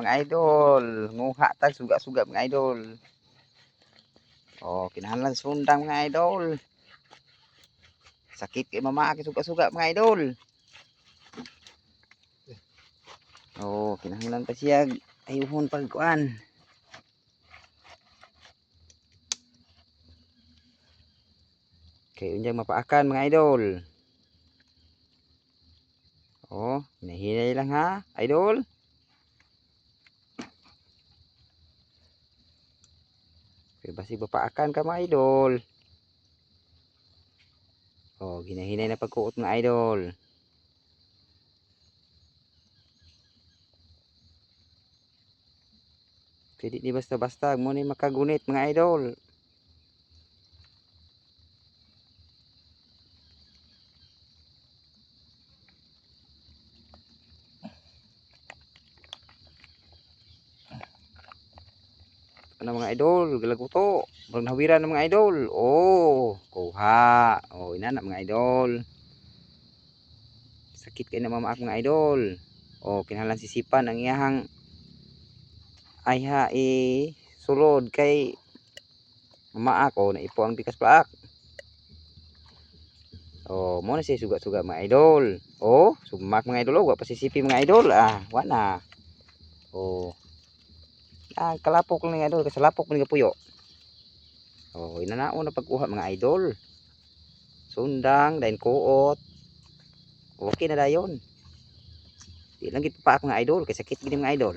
mga idol. Nguha tag suga-suga mga idol. Oh, kinahanglan sundang mga idol. Sakit kay mama suga-suga mga idol. Oh, kinahanglan pa siya ayuhon pagkuan. Kay unyang mapaakan mga idol. Oh, hinahinay lang ha, idol. Kaya basi mapaakan ka mga idol. Oh, hinahinay na pagkuot mga idol. Pwede di basta-basta mo ni makagunit mga idol. Ano mga idol, galaguto. Pag nahawiran ng mga idol. Oh, kuha. Oh, ina na mga idol. Sakit kay na mamaak mga idol. Oh, kinahanglan sisipan ang iyahang ayha sulod kay mamaak. Oh, naipo ang bikas paak. Oh, mo na siya suga-suga mga idol. Oh, sumak mga idol. Oh, wa pa sisipi mga idol. Ah, wana. Oh. Ah, kalapok lang mga idol. Kasalapok man nga puyo. Oh, inanao na pagkuha mga idol. Sundang, dahin kuot. Okay na dayon. Di lang gid pa ako mga idol. Kay sakit gid mga idol.